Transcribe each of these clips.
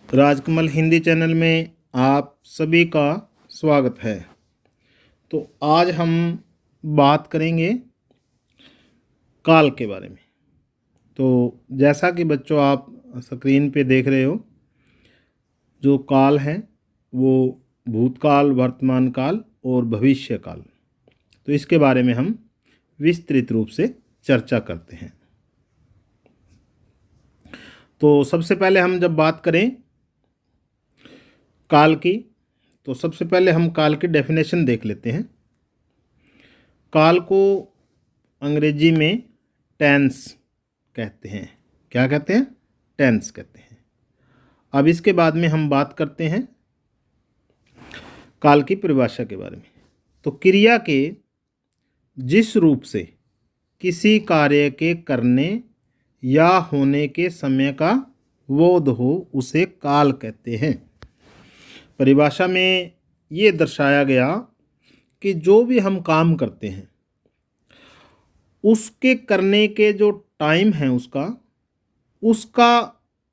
Rajkamal Hindi channel में आप सभी का स्वागत है। तो आज हम बात करेंगे काल के बारे में। तो जैसा कि बच्चों आप स्क्रीन पे देख रहे हो, जो काल है वो भूतकाल, वर्तमान काल और भविष्य काल। तो इसके बारे में हम विस्तृत रूप से चर्चा करते हैं। तो सबसे पहले हम जब बात करें काल की, तो सबसे पहले हम काल की डेफिनेशन देख लेते हैं। काल को अंग्रेजी में टेंस कहते हैं। क्या कहते हैं? टेंस कहते हैं। अब इसके बाद में हम बात करते हैं काल की परिभाषा के बारे में। तो क्रिया के जिस रूप से किसी कार्य के करने या होने के समय का बोध हो उसे काल कहते हैं। परिभाषा में ये दर्शाया गया कि जो भी हम काम करते हैं उसके करने के जो टाइम है उसका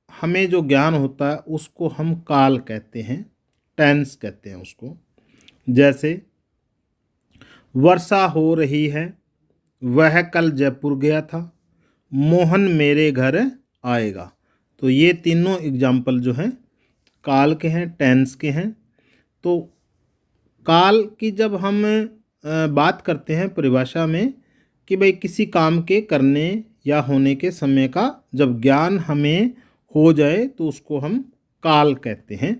हमें जो ज्ञान होता है उसको हम काल कहते हैं, टेंस कहते हैं उसको। जैसे वर्षा हो रही है, वह कल जयपुर गया था, मोहन मेरे घर आएगा। तो ये तीनों एग्जाम्पल जो हैं काल के हैं, टेंस के हैं। तो काल की जब हम बात करते हैं परिभाषा में कि भाई किसी काम के करने या होने के समय का जब ज्ञान हमें हो जाए तो उसको हम काल कहते हैं।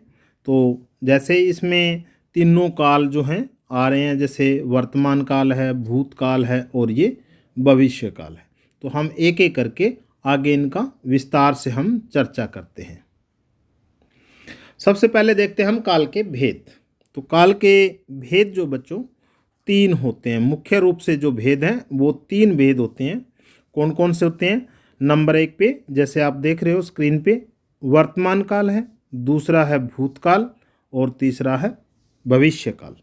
तो जैसे इसमें तीनों काल जो हैं आ रहे हैं, जैसे वर्तमान काल है, भूतकाल है और ये भविष्य काल है। तो हम एक एक करके आगे इनका विस्तार से हम चर्चा करते हैं। सबसे पहले देखते हैं हम काल के भेद। तो काल के भेद जो बच्चों तीन होते हैं। मुख्य रूप से जो भेद हैं वो तीन भेद होते हैं। कौन कौन से होते हैं? नंबर 1 पे जैसे आप देख रहे हो स्क्रीन पे, वर्तमान काल है, दूसरा है भूतकाल और तीसरा है भविष्य काल।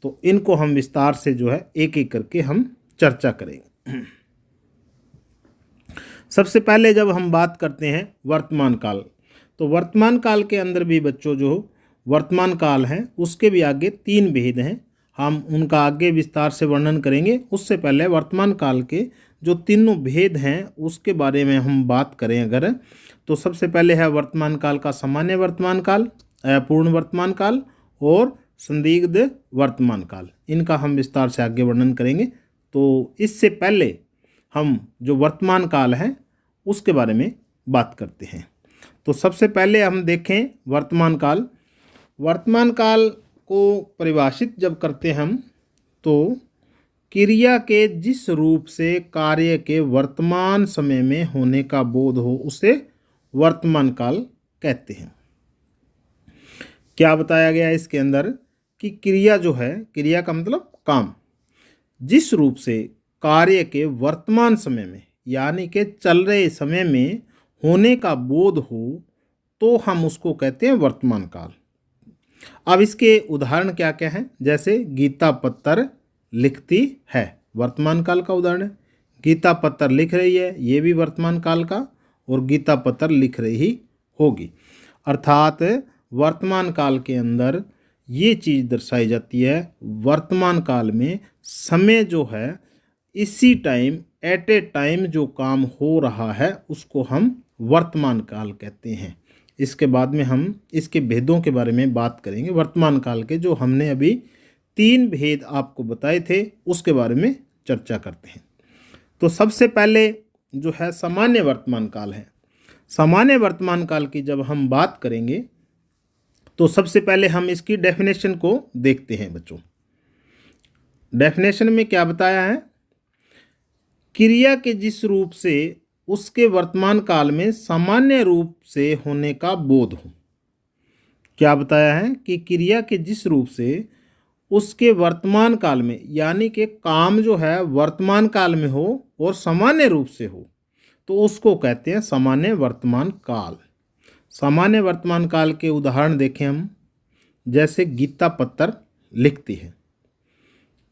तो इनको हम विस्तार से जो है एक एक करके हम चर्चा करेंगे। सबसे पहले जब हम बात करते हैं वर्तमान काल, तो वर्तमान काल के अंदर भी बच्चों जो वर्तमान काल है उसके भी आगे तीन भेद हैं। हम उनका आगे विस्तार से वर्णन करेंगे। उससे पहले वर्तमान काल के जो तीनों भेद हैं उसके बारे में हम बात करें अगर, तो सबसे पहले है वर्तमान काल का सामान्य वर्तमान काल, अपूर्ण वर्तमान काल और संदिग्ध वर्तमान काल। इनका हम विस्तार से आगे वर्णन करेंगे। तो इससे पहले हम जो वर्तमान काल है उसके बारे में बात करते हैं। तो सबसे पहले हम देखें वर्तमान काल। वर्तमान काल को परिभाषित जब करते हम तो क्रिया के जिस रूप से कार्य के वर्तमान समय में होने का बोध हो उसे वर्तमान काल कहते हैं। क्या बताया गया है इसके अंदर कि क्रिया जो है, क्रिया का मतलब काम, जिस रूप से कार्य के वर्तमान समय में यानी कि चल रहे समय में होने का बोध हो तो हम उसको कहते हैं वर्तमान काल। अब इसके उदाहरण क्या क्या हैं? जैसे गीता पत्र लिखती है, वर्तमान काल का उदाहरण है। गीता पत्र लिख रही है, ये भी वर्तमान काल का, और गीता पत्र लिख रही होगी। अर्थात वर्तमान काल के अंदर ये चीज़ दर्शाई जाती है, वर्तमान काल में समय जो है इसी टाइम एट ए टाइम जो काम हो रहा है उसको हम वर्तमान काल कहते हैं। इसके बाद में हम इसके भेदों के बारे में बात करेंगे। वर्तमान काल के जो हमने अभी तीन भेद आपको बताए थे उसके बारे में चर्चा करते हैं। तो सबसे पहले जो है सामान्य वर्तमान काल है। सामान्य वर्तमान काल की जब हम बात करेंगे तो सबसे पहले हम इसकी डेफिनेशन को देखते हैं बच्चों। डेफिनेशन में क्या बताया है? क्रिया के जिस रूप से उसके वर्तमान काल में सामान्य रूप से होने का बोध हो। क्या बताया है कि क्रिया के जिस रूप से उसके वर्तमान काल में यानी कि काम जो है वर्तमान काल में हो और सामान्य रूप से हो तो उसको कहते हैं सामान्य वर्तमान काल। सामान्य वर्तमान काल के उदाहरण देखें हम। जैसे गीता पत्र लिखती है,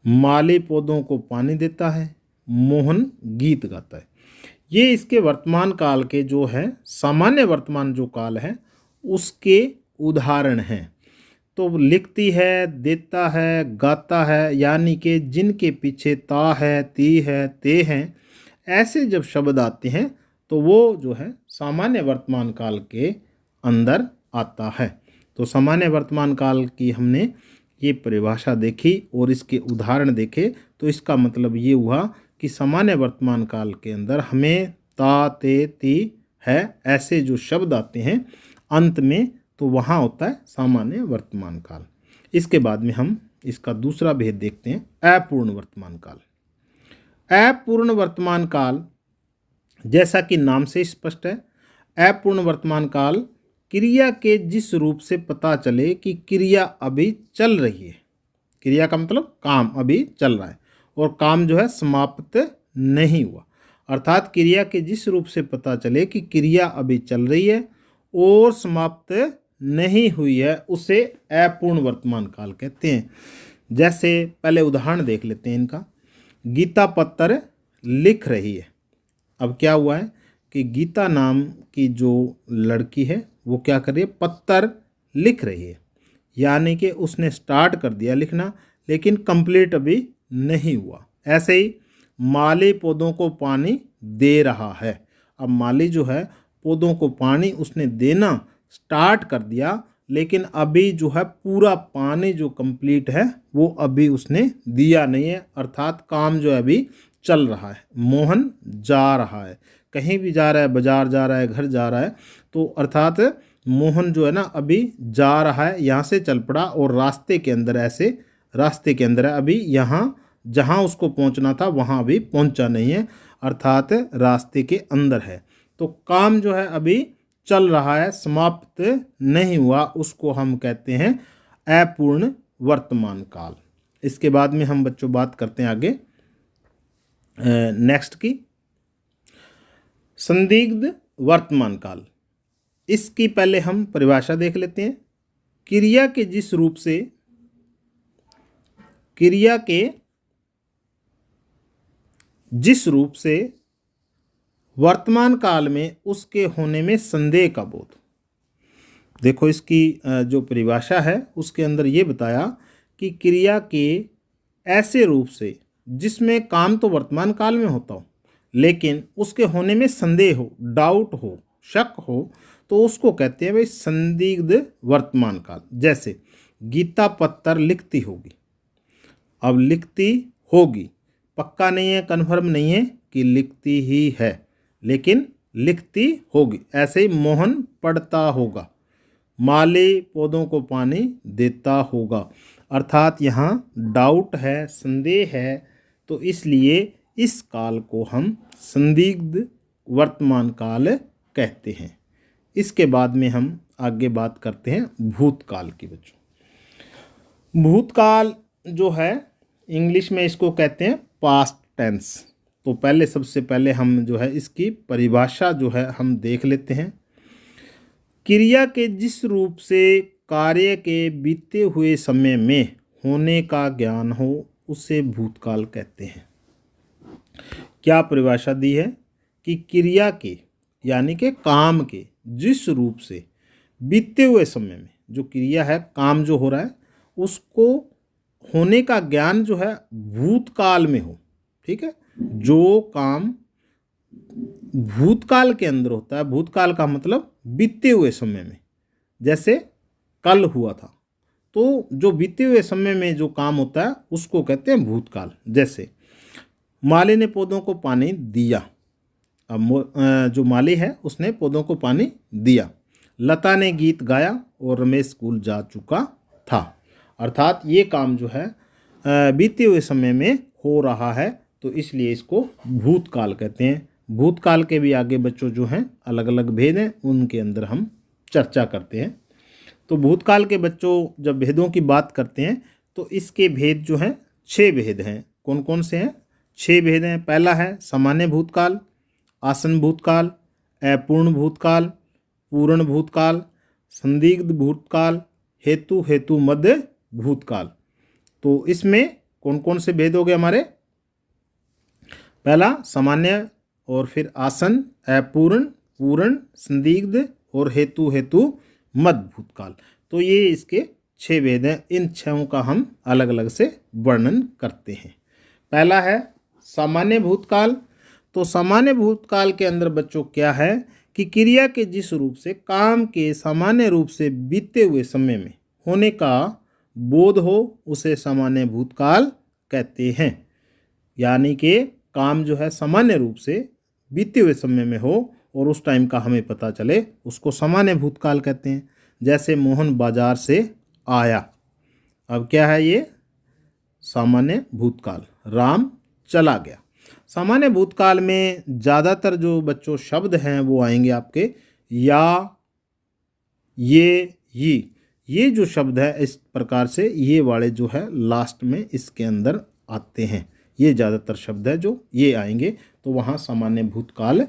माली पौधों को पानी देता है, मोहन गीत गाता है। ये इसके वर्तमान काल के जो है सामान्य वर्तमान जो काल है उसके उदाहरण हैं। तो लिखती है, देता है, गाता है, यानी कि जिनके पीछे ता है, ती है, ते हैं, ऐसे जब शब्द आते हैं तो वो जो है सामान्य वर्तमान काल के अंदर आता है। तो सामान्य वर्तमान काल की हमने ये परिभाषा देखी और इसके उदाहरण देखे। तो इसका मतलब ये हुआ कि सामान्य वर्तमान काल के अंदर हमें ता, ते, ती है ऐसे जो शब्द आते हैं अंत में, तो वहाँ होता है सामान्य वर्तमान काल। इसके बाद में हम इसका दूसरा भेद देखते हैं, अपूर्ण वर्तमान काल। अपूर्ण वर्तमान काल जैसा कि नाम से स्पष्ट है, अपूर्ण वर्तमान काल क्रिया के जिस रूप से पता चले कि क्रिया अभी चल रही है। क्रिया का मतलब काम अभी चल रहा है और काम जो है समाप्त नहीं हुआ। अर्थात क्रिया के जिस रूप से पता चले कि क्रिया अभी चल रही है और समाप्त नहीं हुई है, उसे अपूर्ण वर्तमान काल कहते हैं। जैसे पहले उदाहरण देख लेते हैं इनका। गीता पत्र लिख रही है। अब क्या हुआ है कि गीता नाम की जो लड़की है वो क्या कर रही है, पत्र लिख रही है, यानी कि उसने स्टार्ट कर दिया लिखना, लेकिन कंप्लीट अभी नहीं हुआ। ऐसे ही माली पौधों को पानी दे रहा है। अब माली जो है पौधों को पानी उसने देना स्टार्ट कर दिया, लेकिन अभी जो है पूरा पानी जो कंप्लीट है वो अभी उसने दिया नहीं है। अर्थात काम जो है अभी चल रहा है। मोहन जा रहा है, कहीं भी जा रहा है, बाजार जा रहा है, घर जा रहा है, तो अर्थात मोहन जो है ना अभी जा रहा है, यहाँ से चल पड़ा और रास्ते के अंदर है, अभी यहाँ जहाँ उसको पहुँचना था वहाँ अभी पहुँचा नहीं है, अर्थात रास्ते के अंदर है। तो काम जो है अभी चल रहा है, समाप्त नहीं हुआ, उसको हम कहते हैं अपूर्ण वर्तमान काल। इसके बाद में हम बच्चों बात करते हैं आगे नेक्स्ट की, संदिग्ध वर्तमान काल। इसकी पहले हम परिभाषा देख लेते हैं। क्रिया के जिस रूप से वर्तमान काल में उसके होने में संदेह का बोध। देखो इसकी जो परिभाषा है उसके अंदर ये बताया कि क्रिया के ऐसे रूप से जिसमें काम तो वर्तमान काल में होता हो लेकिन उसके होने में संदेह हो, डाउट हो, शक हो, तो उसको कहते हैं भाई संदिग्ध वर्तमान काल। जैसे गीता पत्र लिखती होगी। अब लिखती होगी पक्का नहीं है, कन्फर्म नहीं है कि लिखती ही है, लेकिन लिखती होगी। ऐसे ही मोहन पढ़ता होगा, माली पौधों को पानी देता होगा। अर्थात यहाँ डाउट है, संदेह है, तो इसलिए इस काल को हम संदिग्ध वर्तमान काल कहते हैं। इसके बाद में हम आगे बात करते हैं भूतकाल की। बच्चों भूतकाल जो है इंग्लिश में इसको कहते हैं पास्ट टेंस। तो पहले सबसे पहले हम जो है इसकी परिभाषा जो है हम देख लेते हैं। क्रिया के जिस रूप से कार्य के बीते हुए समय में होने का ज्ञान हो उसे भूतकाल कहते हैं। क्या परिभाषा दी है कि क्रिया के यानी कि काम के जिस रूप से बीते हुए समय में जो क्रिया है, काम जो हो रहा है, उसको होने का ज्ञान जो है भूतकाल में हो। ठीक है, जो काम भूतकाल के अंदर होता है, भूतकाल का मतलब बीते हुए समय में, जैसे कल हुआ था, तो जो बीते हुए समय में जो काम होता है उसको कहते हैं भूतकाल। जैसे माली ने पौधों को पानी दिया। अब जो माली है उसने पौधों को पानी दिया। लता ने गीत गाया और रमेश स्कूल जा चुका था। अर्थात ये काम जो है बीते हुए समय में हो रहा है, तो इसलिए इसको भूतकाल कहते हैं। भूतकाल के भी आगे बच्चों जो हैं अलग अलग भेद हैं, उनके अंदर हम चर्चा करते हैं। तो भूतकाल के बच्चों जब भेदों की बात करते हैं तो इसके भेद जो हैं 6 भेद हैं। कौन कौन से हैं? 6 भेद हैं। पहला है सामान्य भूतकाल, आसन भूतकाल, अपूर्ण भूतकाल, पूर्ण भूतकाल, संदिग्ध भूतकाल, हेतु मध्य भूतकाल। तो इसमें कौन कौन से भेद हो गए हमारे? पहला सामान्य, और फिर आसन, अपूर्ण, पूर्ण, संदिग्ध और हेतु मध्य भूतकाल। तो ये इसके 6 भेद हैं। इन 6 का हम अलग अलग से वर्णन करते हैं। पहला है सामान्य भूतकाल। तो सामान्य भूतकाल के अंदर बच्चों क्या है कि क्रिया के जिस रूप से काम के सामान्य रूप से बीते हुए समय में होने का बोध हो उसे सामान्य भूतकाल कहते हैं। यानी कि काम जो है सामान्य रूप से बीते हुए समय में हो और उस टाइम का हमें पता चले, उसको सामान्य भूतकाल कहते हैं। जैसे मोहन बाजार से आया, अब क्या है ये सामान्य भूतकाल। राम चला गया। सामान्य भूतकाल में ज़्यादातर जो बच्चों शब्द हैं वो आएंगे आपके या, ये जो शब्द है इस प्रकार से ये वाले जो है लास्ट में इसके अंदर आते हैं। ये ज़्यादातर शब्द है जो ये आएंगे, तो वहाँ सामान्य भूतकाल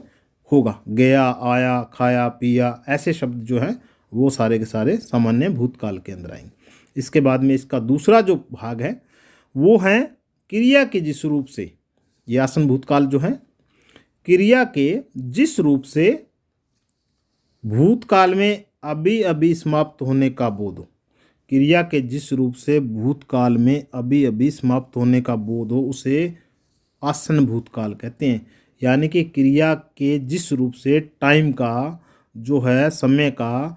होगा। गया, आया, खाया, पिया, ऐसे शब्द जो हैं वो सारे के सारे सामान्य भूतकाल के अंदर आएंगे। इसके बाद में इसका दूसरा जो भाग है वो है क्रिया के जिस रूप से, ये आसन भूतकाल जो है क्रिया के जिस रूप से भूतकाल में अभी अभी समाप्त होने का बोध हो। क्रिया के जिस रूप से भूतकाल में अभी अभी समाप्त होने का बोध हो उसे आसन भूतकाल कहते हैं। यानी कि क्रिया के जिस रूप से टाइम का जो है समय का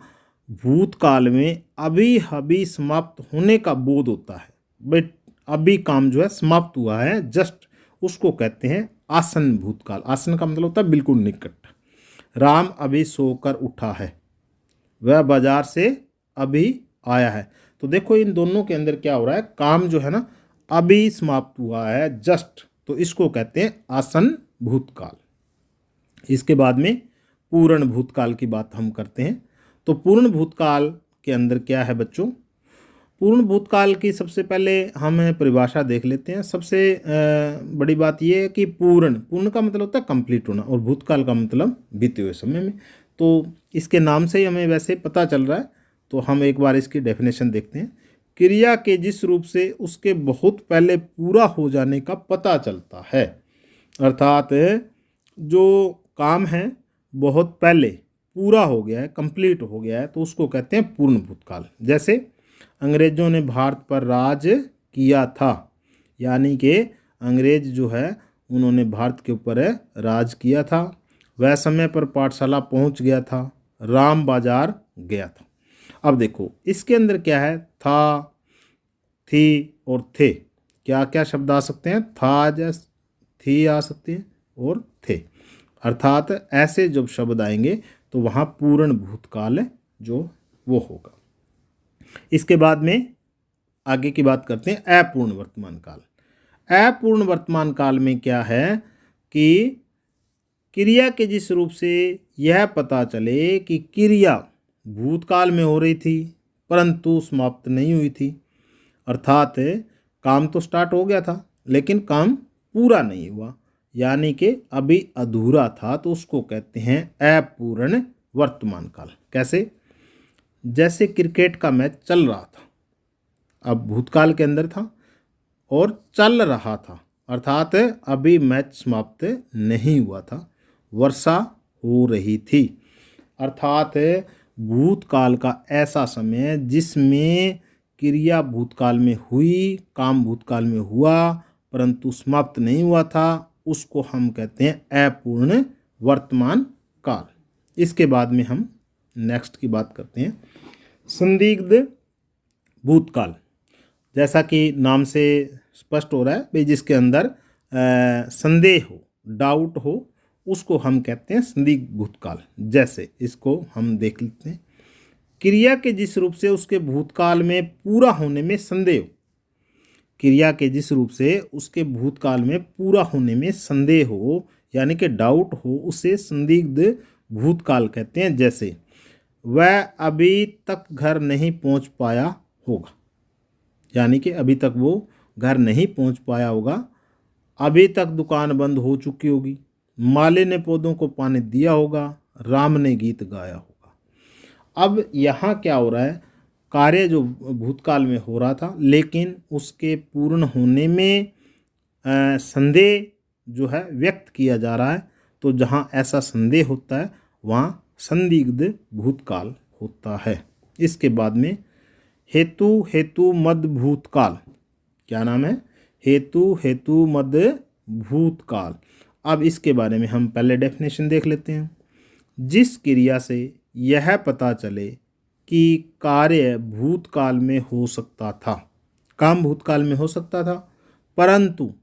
भूतकाल में अभी अभी समाप्त होने का बोध होता है, बट अभी काम जो है समाप्त हुआ है जस्ट, उसको कहते हैं आसन भूतकाल। आसन का मतलब होता है बिल्कुल निकट। राम अभी सोकर उठा है, वह बाजार से अभी आया है। तो देखो इन दोनों के अंदर क्या हो रहा है, काम जो है ना अभी समाप्त हुआ है जस्ट, तो इसको कहते हैं आसन भूतकाल। इसके बाद में पूर्ण भूतकाल की बात हम करते हैं। तो पूर्ण भूतकाल के अंदर क्या है बच्चों, पूर्ण भूतकाल की सबसे पहले हम परिभाषा देख लेते हैं। सबसे बड़ी बात यह है कि पूर्ण का मतलब होता है कंप्लीट होना और भूतकाल का मतलब बीते हुए समय में। तो इसके नाम से ही हमें वैसे पता चल रहा है, तो हम एक बार इसकी डेफिनेशन देखते हैं। क्रिया के जिस रूप से उसके बहुत पहले पूरा हो जाने का पता चलता है, अर्थात जो काम है बहुत पहले पूरा हो गया है, कंप्लीट हो गया है, तो उसको कहते हैं पूर्ण भूतकाल। जैसे अंग्रेज़ों ने भारत पर राज किया था, यानी कि अंग्रेज जो है उन्होंने भारत के ऊपर राज किया था। वह समय पर पाठशाला पहुंच गया था। राम बाजार गया था। अब देखो इसके अंदर क्या है, था, थी और थे। क्या क्या शब्द आ सकते हैं, था जैसे थी आ सकती है और थे, अर्थात ऐसे जब शब्द आएंगे तो वहाँ पूर्ण भूतकाल जो वो होगा। इसके बाद में आगे की बात करते हैं अपूर्ण वर्तमान काल। अपूर्ण वर्तमान काल में क्या है कि क्रिया के जिस रूप से यह पता चले कि क्रिया भूतकाल में हो रही थी परंतु समाप्त नहीं हुई थी, अर्थात काम तो स्टार्ट हो गया था लेकिन काम पूरा नहीं हुआ, यानी कि अभी अधूरा था, तो उसको कहते हैं अपूर्ण वर्तमान काल। कैसे, जैसे क्रिकेट का मैच चल रहा था, अब भूतकाल के अंदर था और चल रहा था, अर्थात अभी मैच समाप्त नहीं हुआ था। वर्षा हो रही थी, अर्थात भूतकाल का ऐसा समय जिसमें क्रिया भूतकाल में हुई, काम भूतकाल में हुआ परंतु समाप्त नहीं हुआ था, उसको हम कहते हैं अपूर्ण वर्तमान काल। इसके बाद में हम नेक्स्ट की बात करते हैं संदिग्ध भूतकाल। जैसा कि नाम से स्पष्ट हो रहा है भाई, जिसके अंदर संदेह हो, डाउट हो, उसको हम कहते हैं संदिग्ध भूतकाल। जैसे इसको हम देख लेते हैं, क्रिया के जिस रूप से उसके भूतकाल में पूरा होने में संदेह हो। क्रिया के जिस रूप से उसके भूतकाल में पूरा होने में संदेह हो, यानी कि डाउट हो, उसे संदिग्ध भूतकाल कहते हैं। जैसे वह अभी तक घर नहीं पहुंच पाया होगा, यानी कि अभी तक वो घर नहीं पहुंच पाया होगा। अभी तक दुकान बंद हो चुकी होगी। माली ने पौधों को पानी दिया होगा। राम ने गीत गाया होगा। अब यहाँ क्या हो रहा है, कार्य जो भूतकाल में हो रहा था लेकिन उसके पूर्ण होने में संदेह जो है व्यक्त किया जा रहा है, तो जहाँ ऐसा संदेह होता है वहाँ संदिग्ध भूतकाल होता है। इसके बाद में हेतु हेतु मद भूतकाल, क्या नाम है, हेतु हेतु मद भूतकाल। अब इसके बारे में हम पहले डेफिनेशन देख लेते हैं। जिस क्रिया से यह पता चले कि कार्य भूतकाल में हो सकता था, काम भूतकाल में हो सकता था, परंतु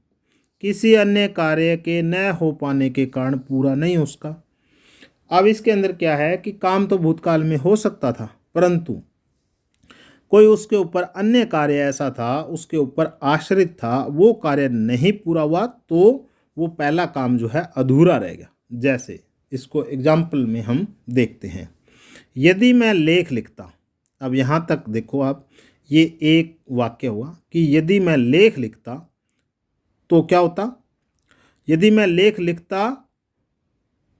किसी अन्य कार्य के न हो पाने के कारण पूरा नहीं उसका। अब इसके अंदर क्या है कि काम तो भूतकाल में हो सकता था, परंतु कोई उसके ऊपर अन्य कार्य ऐसा था, उसके ऊपर आश्रित था, वो कार्य नहीं पूरा हुआ, तो वो पहला काम जो है अधूरा रह गया। जैसे इसको एग्जाम्पल में हम देखते हैं। यदि मैं लेख लिखता, अब यहाँ तक देखो आप, ये एक वाक्य हुआ कि यदि मैं लेख लिखता तो क्या होता, यदि मैं लेख लिखता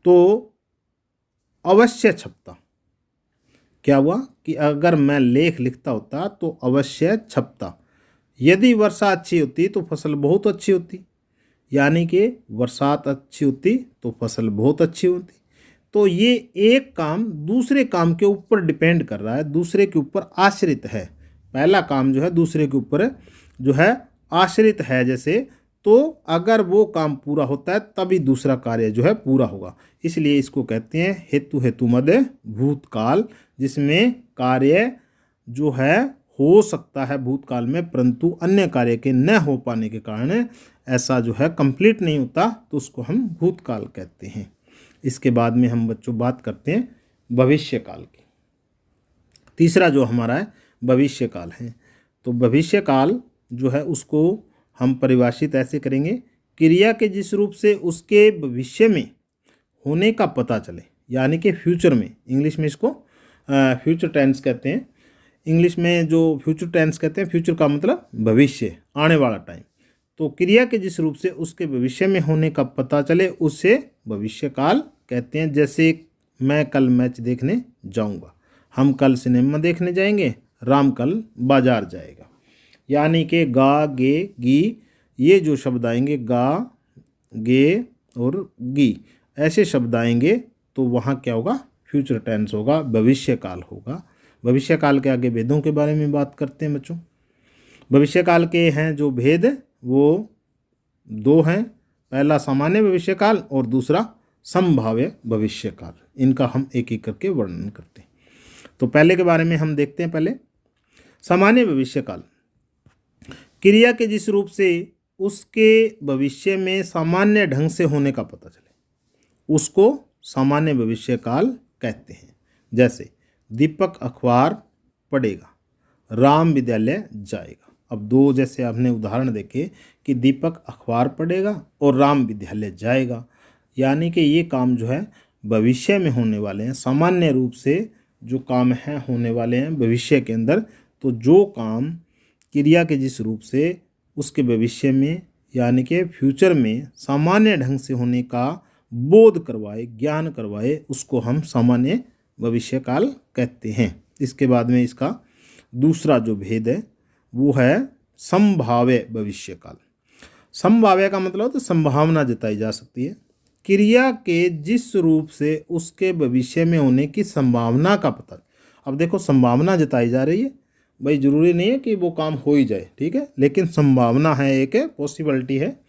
तो अवश्य छपता। क्या हुआ कि अगर मैं लेख लिखता होता तो अवश्य छपता। यदि वर्षा अच्छी होती तो फसल बहुत अच्छी होती, यानी कि बरसात अच्छी होती तो फसल बहुत अच्छी होती। तो ये एक काम दूसरे काम के ऊपर डिपेंड कर रहा है, दूसरे के ऊपर आश्रित है। पहला काम जो है दूसरे के ऊपर जो है आश्रित है, जैसे तो अगर वो काम पूरा होता है तभी दूसरा कार्य जो है पूरा होगा। इसलिए इसको कहते हैं हेतु हेतु मद भूतकाल, जिसमें कार्य जो है हो सकता है भूतकाल में, परंतु अन्य कार्य के न हो पाने के कारण ऐसा जो है कंप्लीट नहीं होता, तो उसको हम भूतकाल कहते हैं। इसके बाद में हम बच्चों बात करते हैं भविष्यकाल की। तीसरा जो हमारा है भविष्यकाल है। तो भविष्यकाल जो है उसको हम परिभाषित ऐसे करेंगे, क्रिया के जिस रूप से उसके भविष्य में होने का पता चले, यानी कि फ्यूचर में, इंग्लिश में इसको फ्यूचर टेंस कहते हैं। इंग्लिश में जो फ्यूचर टेंस कहते हैं, फ्यूचर का मतलब भविष्य, आने वाला टाइम। तो क्रिया के जिस रूप से उसके भविष्य में होने का पता चले उसे भविष्यकाल कहते हैं। जैसे मैं कल मैच देखने जाऊंगा, हम कल सिनेमा देखने जाएंगे, राम कल बाजार जाएगा। यानी कि गा गे गी ये जो शब्द आएंगे, गा गे और गी ऐसे शब्द आएंगे, तो वहाँ क्या होगा, फ्यूचर टेंस होगा, भविष्यकाल होगा। भविष्यकाल के आगे भेदों के बारे में बात करते हैं बच्चों। भविष्यकाल के हैं जो भेद वो दो हैं, पहला सामान्य भविष्यकाल और दूसरा संभाव्य भविष्यकाल। इनका हम एक एक करके वर्णन करते हैं। तो पहले के बारे में हम देखते हैं। पहले सामान्य भविष्यकाल, क्रिया के जिस रूप से उसके भविष्य में सामान्य ढंग से होने का पता चले उसको सामान्य भविष्यकाल कहते हैं। जैसे दीपक अखबार पढ़ेगा, राम विद्यालय जाएगा। अब दो जैसे आपने उदाहरण देखे कि दीपक अखबार पढ़ेगा और राम विद्यालय जाएगा, यानी कि ये काम जो है भविष्य में होने वाले हैं, सामान्य रूप से जो काम हैं होने वाले हैं भविष्य के अंदर। तो जो काम क्रिया के जिस रूप से उसके भविष्य में यानी कि फ्यूचर में सामान्य ढंग से होने का बोध करवाए, ज्ञान करवाए, उसको हम सामान्य भविष्यकाल कहते हैं। इसके बाद में इसका दूसरा जो भेद है वो है संभाव्य भविष्यकाल। संभाव्य का मतलब तो संभावना जताई जा सकती है, क्रिया के जिस रूप से उसके भविष्य में होने की संभावना का पता। अब देखो संभावना जताई जा रही है, भाई जरूरी नहीं है कि वो काम हो ही जाए, ठीक है, लेकिन संभावना है, एक पॉसिबिलिटी है,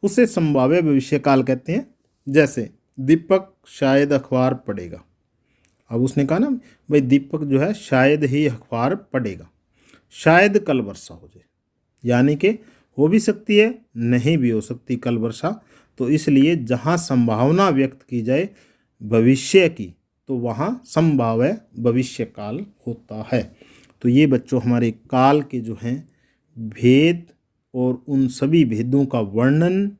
उसे संभाव्य भविष्यकाल कहते हैं। जैसे दीपक शायद अखबार पढ़ेगा, अब उसने कहा ना भाई दीपक जो है शायद ही अखबार पढ़ेगा, शायद कल वर्षा हो जाए, यानी कि हो भी सकती है नहीं भी हो सकती कल वर्षा। तो इसलिए जहाँ संभावना व्यक्त की जाए भविष्य की तो वहाँ संभाव्य भविष्यकाल होता है। तो ये बच्चों हमारे काल के जो हैं भेद और उन सभी भेदों का वर्णन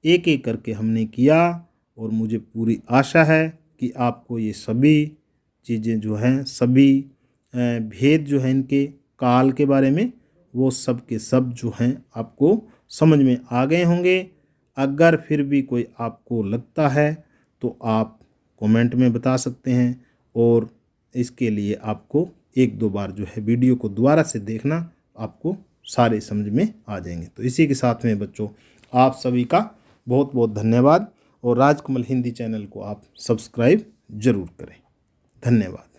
एक एक करके हमने किया, और मुझे पूरी आशा है कि आपको ये सभी चीज़ें जो हैं, सभी भेद जो हैं इनके काल के बारे में, वो सब के सब जो हैं आपको समझ में आ गए होंगे। अगर फिर भी कोई आपको लगता है तो आप कमेंट में बता सकते हैं, और इसके लिए आपको एक दो बार जो है वीडियो को दोबारा से देखना, आपको सारे समझ में आ जाएंगे। तो इसी के साथ में बच्चों आप सभी का बहुत बहुत धन्यवाद, और राजकमल हिंदी चैनल को आप सब्सक्राइब जरूर करें। धन्यवाद।